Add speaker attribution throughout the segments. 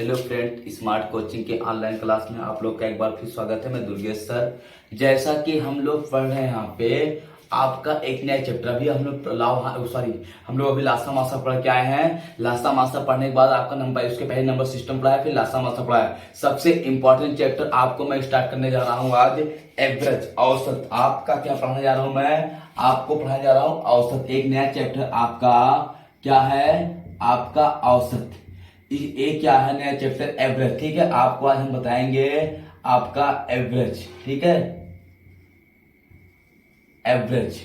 Speaker 1: Hello friend, smart coaching के online class में आप लोग का एक बार फिर स्वागत है। मैं दुर्गेश सर। जैसा कि हम लोग पढ़ रहे हैं यहाँ पे आपका एक नया चैप्टर अभी हम लोग अभी लासा मासा पढ़ के आए हैं। लासा मासा पढ़ने के बाद आपका नंबर, उसके पहले नंबर सिस्टम पढ़ाया, फिर लासा मासा पढ़ाया। सबसे इंपॉर्टेंट चैप्टर आपको मैं स्टार्ट करने जा रहा हूँ आज, एवरेज, औसत। आपका क्या पढ़ाने जा रहा हूँ मैं? आपको पढ़ाने जा रहा हूँ औसत। एक नया चैप्टर आपका क्या है? आपका औसत। ये क्या है? नया चैप्टर एवरेज। ठीक है, आपको आज हम बताएंगे आपका एवरेज। ठीक है, एवरेज।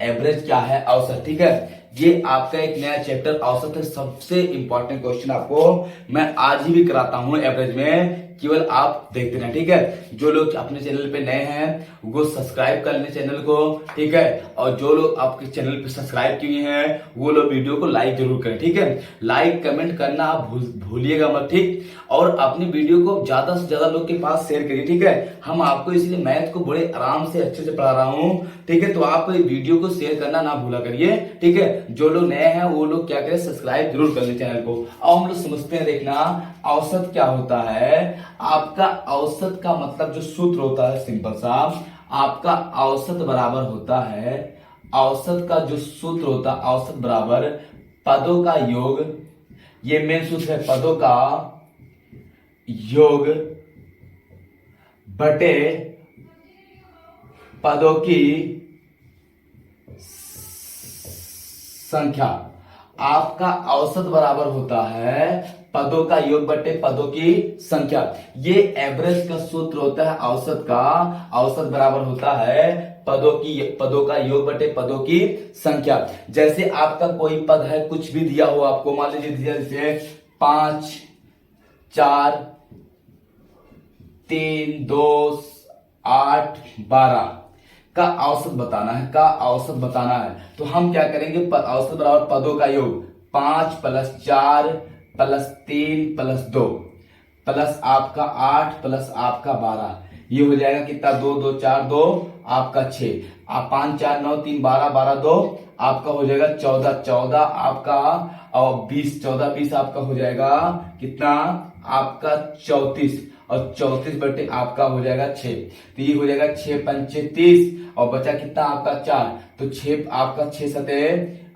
Speaker 1: एवरेज क्या है? औसत। ठीक है, ये आपका एक नया चैप्टर औसत है। सबसे इंपॉर्टेंट क्वेश्चन आपको मैं आज ही भी कराता हूं एवरेज में, केवल आप देखते रहें। ठीक है, जो लोग अपने चैनल पे नए हैं वो सब्सक्राइब कर लें चैनल को। ठीक है, और जो लोग आपके चैनल पे सब्सक्राइब किए हैं वो लोग वीडियो को लाइक जरूर करें। ठीक है, लाइक कमेंट करना आप भूलिएगा मत। ठीक, और अपनी वीडियो को ज्यादा से ज्यादा लोग के पास शेयर करिए। ठीक है, हम आपको इसलिए मैथ को बड़े आराम से अच्छे से पढ़ा रहा हूं। ठीक है, तो आप वीडियो को शेयर करना ना भूला करिए। ठीक है, जो लोग नए हैं वो लोग क्या करें, सब्सक्राइब जरूर कर लें चैनल को। और हम लोग समझते हैं, देखना औसत क्या होता है। आपका औसत का मतलब जो सूत्र होता है, सिंपल सा, आपका औसत बराबर होता है, औसत का जो सूत्र होता है, औसत बराबर पदों का योग। ये मेन सूत्र है, पदों का योग बटे पदों की संख्या। आपका औसत बराबर होता है पदों का योग बटे पदों की संख्या। ये एवरेज का सूत्र होता है औसत का। औसत बराबर होता है पदों का योग बटे पदों की संख्या। जैसे आपका कोई पद है, कुछ भी दिया हो आपको, मान लीजिए जैसे 5 4 3 2 8 12 का औसत बताना है, तो हम क्या करेंगे, औसत बराबर पदों का योग 5 + 4 + 3 + 2 प्लस आपका 8 प्लस आपका 12। ये हो जाएगा कितना? 2 2 4 2 आपका 6। आप 5 4 9 3 12 12 2 आपका हो जाएगा 14 14 आपका, और 20 14 20 आपका हो जाएगा कितना? आपका 34, और 34 बटे आपका हो जाएगा 6। तो ये हो जाएगा 6 पंचे 30, और बचा कितना आपका 4। तो 6 आपका 6 सते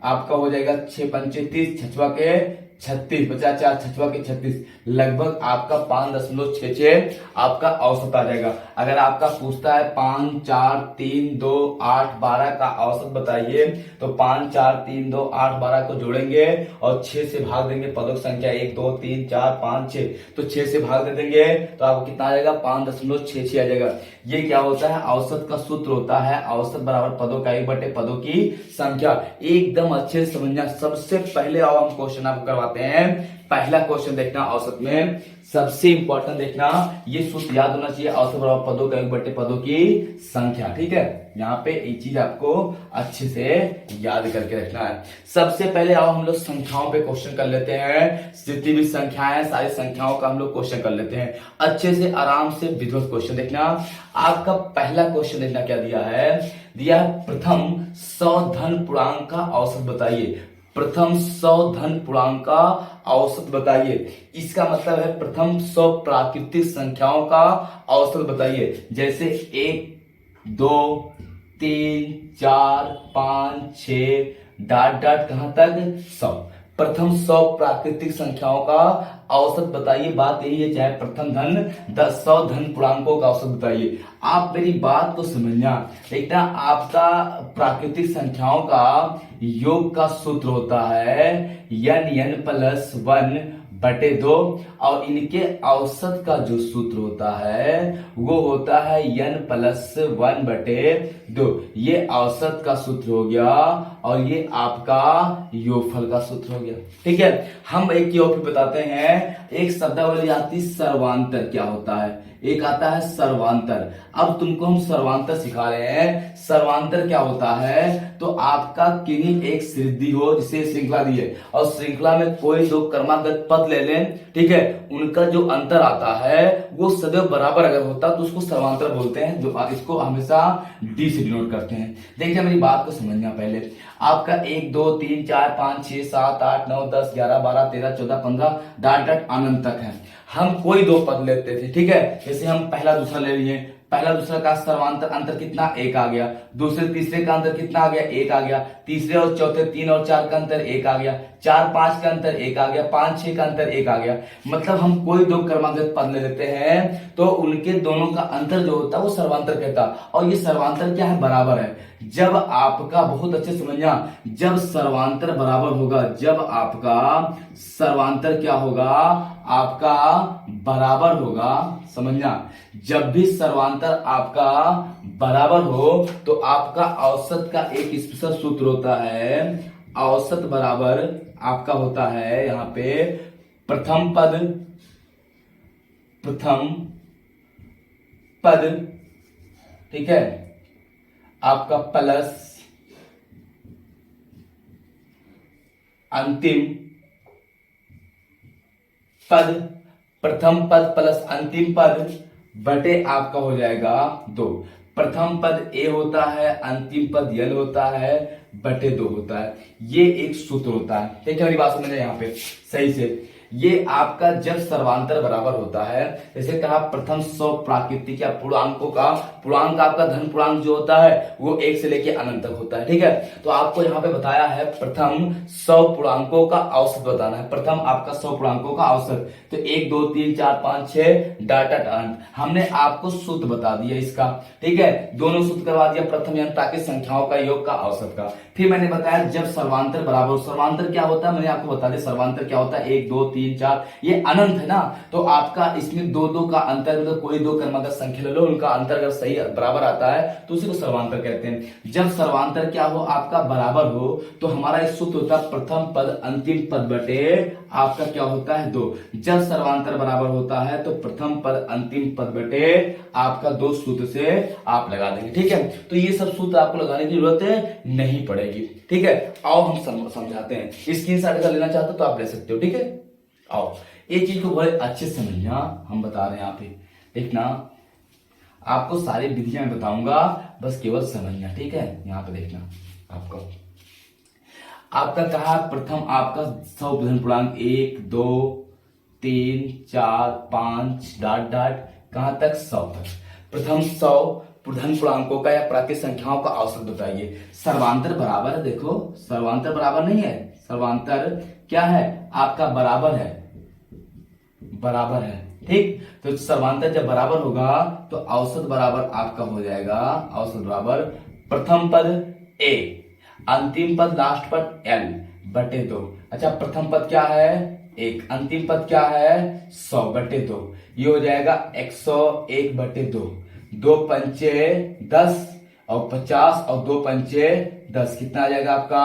Speaker 1: आपका हो जाएगा 6 पंचे 30, छछवा के 36, बचा 4 छछवा के 36, लगभग आपका 5.66 आपका औसत आ जाएगा। अगर आपका पूछता है 5 4 3 2 8 12 का औसत बताइए, तो 5 4 3 2 8 12 को जोड़ेंगे और 6 से भाग देंगे पदों की संख्या, 1 2 3 4 5 6, तो 6 से भाग दे देंगे तो आपको कितना आ जाएगा? 5.66 आ जाएगा। ये क्या होता है? औसत का सूत्र होता है, औसत बराबर पदों का योग बटे पदों की संख्या। एकदम अच्छे से समझना। सबसे पहले आओ हम क्वेश्चन आपको करवाते हैं। पहला क्वेश्चन देखना औसत में, सबसे इंपॉर्टेंट देखना, ये सूत्र याद होना चाहिए, औसत बराबर पदों का योग बटे पदों की संख्या। ठीक है, यहाँ पे ये चीज आपको अच्छे से याद करके रखना है। सबसे पहले आओ हम लोग संख्याओं पे क्वेश्चन कर लेते हैं। जितनी भी संख्याएं, सारी संख्याओं का हम लोग क्वेश्चन कर लेते हैं अच्छे से, आराम से विधिवत क्वेश्चन देखना। आपका पहला क्वेश्चन देखना क्या दिया है? दिया है प्रथम 100 धन पूर्णांक का औसत बताइए। प्रथम 100 धन पूर्णांक का औसत बताइए। इसका मतलब है प्रथम 100 प्राकृतिक संख्याओं का औसत बताइए। जैसे 1 2 3 4 5 6 डॉट डॉट कहां तक? 100। प्रथम 100 प्राकृतिक संख्याओं का औसत बताइए। बात यही है, चाहे प्रथम धन 100 धन पूर्णांकों का औसत बताइए। आप मेरी बात को समझना। देखना, आपका प्राकृतिक संख्याओं का योग का सूत्र होता है n+1 बटे 2, और इनके औसत का जो सूत्र होता है वो होता है n+1 बटे 2। ये औसत का सूत्र हो गया, और ये आपका योगफल का सूत्र हो गया। ठीक है, हम एक और भी बताते हैं। एक शब्दावली आती, सर्वांतर क्या होता है? एक आता है सर्वांतर। अब तुमको हम सर्वांतर सिखा रहे हैं। सर्वांतर क्या होता है? तो आपका किन्हीं एक सिद्धि हो, जिसे श्रृंखला दी है, और श्रृंखला में कोई दो क्रमागत पद ले लें, ठीक है, उनका जो अंतर आता है वो सदैव बराबर अगर होता तो उसको सर्वांतर बोलते हैं, जो इसको हमेशा डी से डिनोट करते हैं। देखिए मेरी बात को समझना पहले। आपका 1 2 3 4 5 6 7 8 9 10 11 12 13 14 15 डॉट डॉट अनंत तक है। हम कोई दो पद लेते थे, ठीक है। जैसे हम पहला दूसरा ले लिए, पहला दूसरा का सर्वांतर अंतर कितना, एक आ गया। दूसरे तीसरे का अंतर कितना आ गया, एक आ गया। तीसरे और चौथे, 3 और 4 का अंतर एक आ गया। 4 5 का अंतर एक आ गया। 5 6 का अंतर एक आ गया। मतलब हम कोई दो क्रमागत पद ले लेते हैं तो उनके दोनों का अंतर जो होता है वो सर्वांतर कहता है। और ये सर्वांतर क्या है, बराबर है। जब आपका, बहुत अच्छे समझना, जब सर्वांतर बराबर होगा, जब आपका सर्वांतर क्या होगा, आपका बराबर होगा, समझना, जब भी सर्वांतर आपका बराबर हो तो आपका औसत का एक स्पेशल सूत्र होता है। औसत बराबर आपका होता है यहां पे प्रथम पद, प्रथम पद, ठीक है, आपका प्लस अंतिम पद, प्रथम पद प्लस अंतिम पद बटे आपका हो जाएगा 2। प्रथम पद ए होता है, अंतिम पद यल होता है, बटे 2 होता है। ये एक सूत्र होता है, ठीक है। मेरी बात समझे यहाँ पे सही से। ये आपका जब सर्वांतर बराबर होता है, जैसे कहा प्रथम 100 प्राकृतिक या पूर्णांकों का, पूर्णांक आपका धन पूर्णांक जो होता है वो 1 से लेके अनंत तक होता है, ठीक है। तो आपको यहाँ पे बताया है प्रथम 100 पूर्णांकों का औसत बताना है। प्रथम आपका 100 पूर्णांकों का औसत, तो 1 2 3 4 5 6 डाटा अनंत। हमने आपको सूत्र बता दिया इसका, ठीक है। दोनों सूत्र करवा दिया, प्रथम यंत्रा की संख्याओं का योग का औसत का। फिर मैंने बताया जब सर्वांतर बराबर, सर्वांतर क्या होता है मैंने आपको बता दिया। सर्वांतर क्या होता है, 1 2 3 4, ये अनंत है ना, तो आपका इसमें दो दो का अंतर, मतलब कोई दो क्रमागत संख्या ले लो, उनका अंतर अगर सही बराबर आता है तो उसी को सर्वांतर कहते हैं। जब सर्वांतर क्या हो, आपका बराबर हो, तो हमारा एक सूत्र होता है प्रथम पद अंतिम पद बटे आपका क्या होता है 2। जब सर्वांतर बराबर होता है तो प्रथम पद अंतिम पद बटे आपका 2 सूत्र से आप लगा देंगे, ठीक है। तो ये सब सूत्र आपको लगाने की जरूरत नहीं पड़ेगी, ठीक है। आओ हम समझाते हैं। स्क्रीनशॉट अगर लेना चाहते हो तो आप ले सकते हो, ठीक है। आओ एक चीज को बड़े अच्छे से समझना, हम बता रहे हैं यहाँ पे, देखना, आपको सारी विधियां बताऊंगा, बस केवल समझना, ठीक है। यहाँ पे देखना, आपका कहा प्रथम आपका 100 प्रथम पूर्णांक 1 2 3 4 5 डाट डाट कहां तक 100 तक। प्रथम 100 प्रथम पूर्णांकों का या प्राकृतिक संख्याओं का औसत बताइए। सर्वांतर बराबर है, देखो सर्वांतर बराबर नहीं है, सर्वांतर क्या है आपका बराबर है, बराबर है, ठीक। तो सर्वांतर जब बराबर होगा तो औसत बराबर आपका हो जाएगा, औसत बराबर प्रथम पद ए, अंतिम पद लास्ट पद एल बटे 2। अच्छा प्रथम पद क्या है 1, अंतिम पद क्या है 100 बटे 2। ये हो जाएगा 101 बटे 2। 2 पंचे 10 और 50 और 2 पंचे 10, कितना आ जाएगा आपका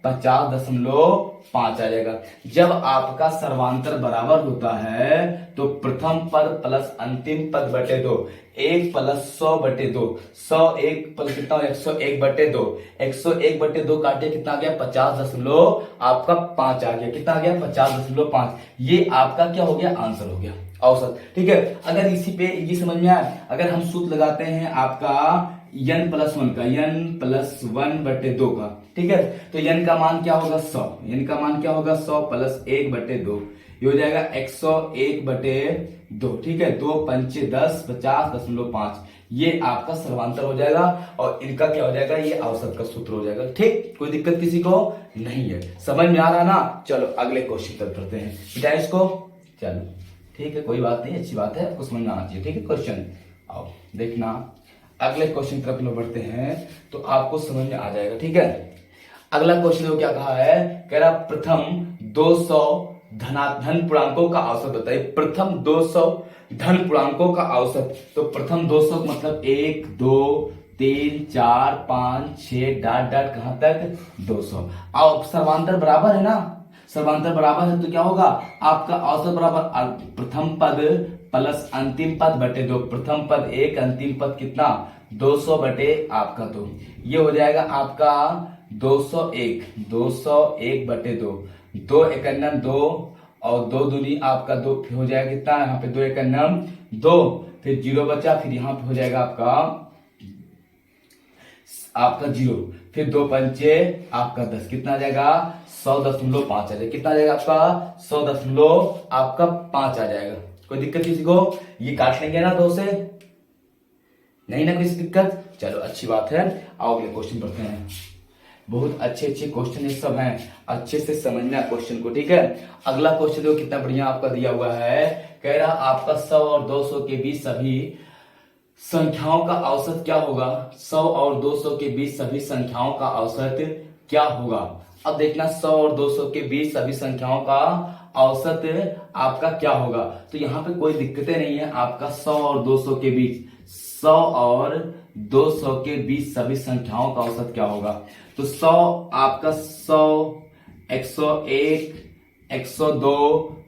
Speaker 1: 50.5 आ जाएगा। जब आपका सर्वांतर बराबर होता है तो प्रथम पद प्लस अंतिम पद बटे 2, 1 प्लस 100 बटे 2, 100 1 प्लस कितना 101 बटे 2, 101 बटे 2 काटे कितना आ गया 50.5 आ गया, कितना आ गया 50.5। ये आपका क्या हो गया आंसर हो गया, औसत, ठीक है। अगर इसी पे ये समझ में आए, अगर हम सूत्र लगाते हैं आपका n प्लस 1 का, n प्लस 1 बटे 2 का, ठीक है। तो n का मान क्या होगा 100, n का मान क्या होगा 100 प्लस 1 बटे 2, ये हो जाएगा 101 बटे 2, ठीक है। 2 पंचे 10, 50.5, ये आपका सर्वांतर हो जाएगा और इनका क्या हो जाएगा, ये औसत का सूत्र हो जाएगा, ठीक। कोई दिक्कत किसी को नहीं है, समझ में आ रहा ना। चलो अगले क्वेश्चन तक करते हैं, बेटा इसको, चलो ठीक है, कोई बात नहीं, अच्छी बात है, आपको समझ में आना चाहिए, ठीक है। क्वेश्चन आओ देखना, अगले क्वेश्चन तरफ लोग बढ़ते हैं तो आपको समझ में आ जाएगा, ठीक है। अगला क्वेश्चन क्या कहा है, कह रहा प्रथम 200 धन पूर्णांकों का औसत बताइए। प्रथम 200 धन पूर्णांकों का औसत, तो प्रथम 200 मतलब 1 2 3 4 5 6 डाट डाट कहां तक 200। और सर्वांतर बराबर है ना, सर्वांतर बराबर है तो क्या होगा आपका औसत बराबर प्रथम पद प्लस अंतिम पद बटे 2। प्रथम पद 1, अंतिम पद कितना 200 बटे आपका 2, ये हो जाएगा आपका 201 बटे 2। 2 एकन्नम 2 और 2 दूनी आपका 2 हो जाएगा कितना, यहाँ पे 2 एकन्नम 2, फिर 0 बचा, फिर यहाँ पे हो जाएगा आपका 0, फिर 2 पंचे आपका 10, कितना आ जाएगा 100.5 आ जाएगा, कितना आ जाएगा आपका 100.5 आ जाएगा, कोई दिक्कत किसी को? ये काट लेंगे ना 2 से, नहीं ना कोई दिक्कत? चलो अच्छी बात है। आओ अगले क्वेश्चन पढ़ते हैं। बहुत अच्छे अच्छे क्वेश्चन ये सब हैं, अच्छे से समझना क्वेश्चन को, ठीक है। अगला क्वेश्चन देखो कितना बढ़िया आपका दिया हुआ है। कह रहा आपका 100 और 200 के बीच सभी संख्याओं का औसत क्या होगा? 100 और 200 के बीच सभी संख्याओं का औसत क्या होगा? अब देखना 100 और 200 के बीच सभी संख्याओं का औसत आपका क्या होगा? तो यहाँ पे कोई दिक्कतें नहीं है। आपका 100 और 200 के बीच, 100 और 200 के बीच सभी संख्याओं का औसत क्या होगा? तो 100 आपका 100, 101, 102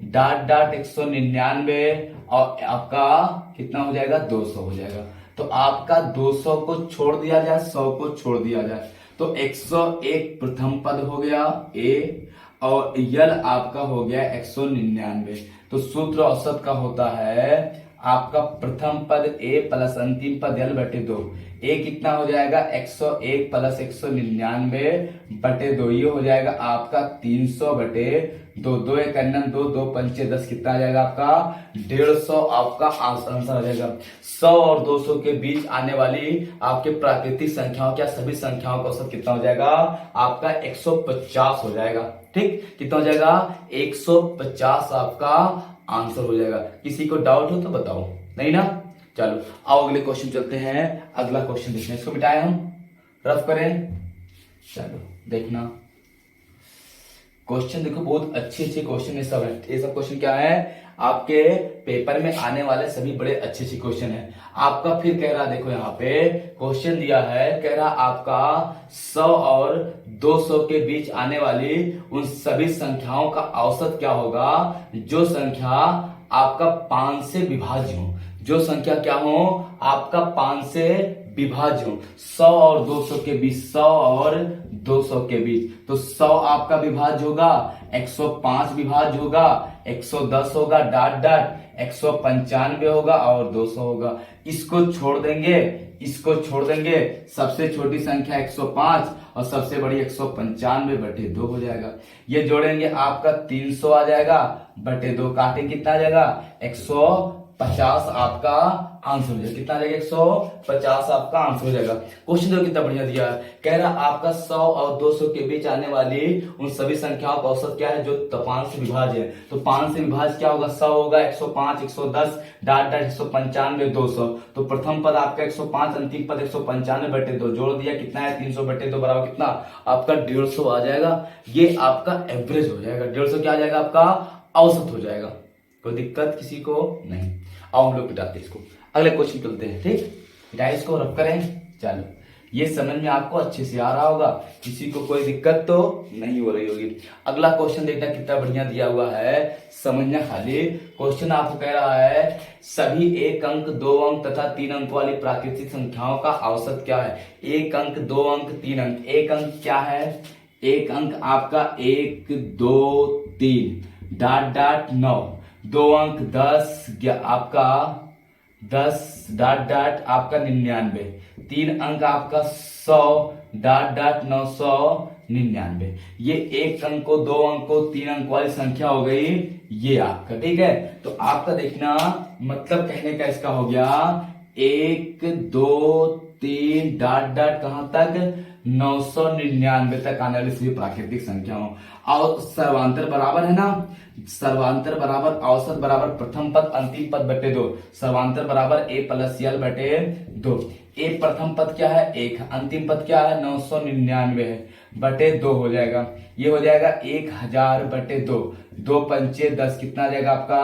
Speaker 1: डॉट डॉट 199 और आपका कितना हो जाएगा? 200 हो जाएगा। तो आपका 200 को छोड़ दिया जाए, 100 को छोड़ दिया जाए, तो 101 प्रथम पद हो गया ए, और यल आपका हो गया 199। तो सूत्र औसत का होता है आपका प्रथम पद ए प्लस अंतिम पद यल बटे 2। ए कितना हो जाएगा? 101 प्लस 199 बटे 2, ये हो जाएगा आपका 300 बटे 2। 2 एक 2, 2 पंचे 10, कितना आ जाएगा आपका? 150 आपका आंसर आ जाएगा। 100 और 200 के बीच आने वाली आपके प्राकृतिक संख्याओं क्या सभी संख्याओं का औसत कितना हो जाएगा? आपका 150 हो जाएगा। ठीक, कितना हो जाएगा? 150 आपका आंसर हो जाएगा। किसी को डाउट हो तो बताओ, नहीं ना? चलो आओ अगले क्वेश्चन चलते हैं। अगला क्वेश्चन देखते हैं, इसको मिटाएं हम, रफ करें। चलो देखना क्वेश्चन, देखो बहुत अच्छे अच्छे क्वेश्चन ये सब है। ये सब क्वेश्चन क्या है? आपके पेपर में आने वाले सभी बड़े अच्छे अच्छे क्वेश्चन है। आपका फिर कह रहा, देखो यहाँ पे क्वेश्चन दिया है, कह रहा आपका 100 और 200 के बीच आने वाली उन सभी संख्याओं का औसत क्या होगा जो संख्या आपका 5 से विभाज्य हो। जो संख्या क्या हो? आपका 5 से विभाज्य हो। 100 और 200 के बीच, 100 और 200 के बीच, तो 100 आपका विभाज्य होगा, 105 विभाज्य होगा, 110 होगा डॉट डॉट, 195 होगा और 200 होगा। इसको छोड़ देंगे, इसको छोड़ देंगे, सबसे छोटी संख्या 105 और सबसे बड़ी 195 बटे 2 हो जाएगा। ये जोड़ेंगे आपका 300 आ जाएगा बटे 2, काटेंगे कितना आ जाएगा? 150 आपका आंसर हो जाएगा। कितना आ जाएगा? 150 आपका आंसर हो जाएगा। क्वेश्चन देखो कितना बढ़िया दिया है। कह रहा आपका 100 और 200 के बीच आने वाली उन सभी संख्याओं का औसत क्या है जो 5 से विभाज्य है। तो 5 से विभाज्य क्या होगा? 100 होगा, 105, 110 डॉट डॉट 195 200। तो प्रथम पद आपका 105, अंतिम पद 195 बटे 2, जोड़ दिया कितना है? 300 बटे 2 बराबर कितना? आपका 150 आ जाएगा। ये आपका एवरेज हो जाएगा। 150 क्या आ जाएगा? आपका औसत हो जाएगा। कोई दिक्कत किसी को नहीं? आओ हम लोग पिटाते इसको। अगले क्वेश्चन चलते हैं। ठीक, पिटाई इसको, रफ करें। चलो ये समझ में आपको अच्छे से आ रहा होगा, किसी को कोई दिक्कत तो नहीं हो रही होगी। अगला क्वेश्चन देखना कितना बढ़िया दिया हुआ है, समझना खाली। क्वेश्चन आपको कह रहा है सभी 1 अंक 2 अंक तथा 3 अंक वाली प्राकृतिक संख्याओं का औसत क्या है? 1 अंक 2 अंक 3 अंक। 1 अंक क्या है? 1 अंक आपका 1 2 3 डॉट डॉट 9। 2 अंक 10 आपका 10 डॉट डॉट आपका 99। 3 अंक आपका 100 डॉट डॉट 999। ये 1 अंक को 2 अंक को 3 अंक वाली संख्या हो गई ये आपका। ठीक है, तो आपका देखना मतलब कहने का इसका हो गया 1 2 3 डॉट डॉट कहां तक? 999 तक आने वाली सभी प्राकृतिक संख्याओं। और सर्वांतर बराबर है ना, सर्वांतर बराबर औसत बराबर प्रथम पद अंतिम पद बटे 2। सर्वांतर बराबर a प्लस यल बटे 2। ए प्रथम पद क्या है? 1, अंतिम पद क्या है? 999 है, बटे 2 हो जाएगा। ये हो जाएगा 1000 बटे 2। 2 पंचे 10, कितना आ जाएगा आपका?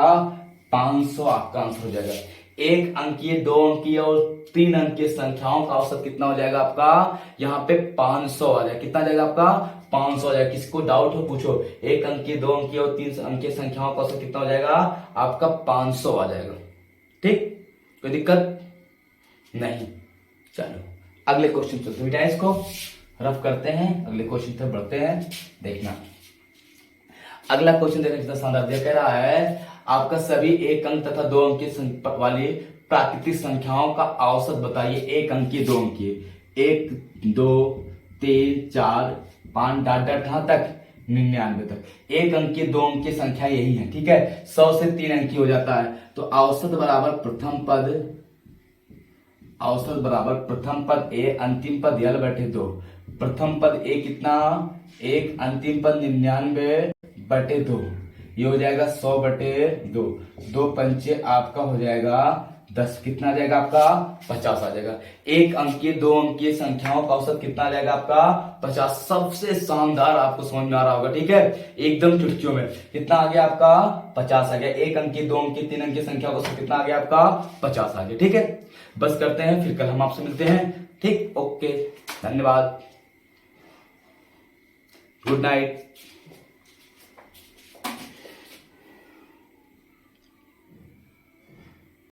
Speaker 1: 500 आपका आंसर हो जाएगा। 1 अंकीय 2 अंकीय और 3 अंकीय संख्याओं का औसत कितना हो जाएगा आपका? यहाँ पे 500 आ जाएगा। कितना आ जाएगा आपका? 500 आ जाएगा। किसको डाउट हो पूछो। 1 अंकीय 2 अंकीय और 3 अंकीय संख्याओं का औसत कितना हो जाएगा? आपका 500 आ जाएगा। ठीक, कोई दिक्कत नहीं? चलो अगले क्वेश्चन चलते हैं, बेटा इसको रफ करते हैं, अगले क्वेश्चन तक बढ़ते हैं। देखना अगला क्वेश्चन देखने कितना शानदार दिया। कह रहा है आपका सभी 1 अंक तथा 2 अंक की वाली प्राकृतिक संख्याओं का औसत बताइए। 1 अंकीय 2 अंकीय, 1 2 3 4 5 डॉट डॉट कहां तक? 99 तक। एक अंकीय दो अंकीय संख्या यही है, ठीक है। 100 से 3 अंकीय हो जाता है, तो औसत बराबर प्रथम पद, औसत बराबर प्रथम पद ए अंतिम पद यल बटे 2। प्रथम पद ए कितना, 1, अंतिम पद 99 बटे 2, ये हो जाएगा 100 बटे 2। 2 पंचे आपका हो जाएगा 10, कितना आ जाएगा आपका 50 आ जाएगा। एक अंकीय दो अंकीय संख्याओं का औसत कितना आ जाएगा आपका 50। सबसे शानदार, आपको समझ में आ रहा होगा, ठीक है, एकदम चुटकियों में। कितना आ गया आपका 50 आ गया। एक अंकीय दो अंकीय तीन अंकीय संख्या का औसत कितना आ गया आपका 50 आ गया, ठीक है। बस करते हैं, फिर कल हम आपसे मिलते हैं, ठीक, ओके, धन्यवाद, गुड नाइट।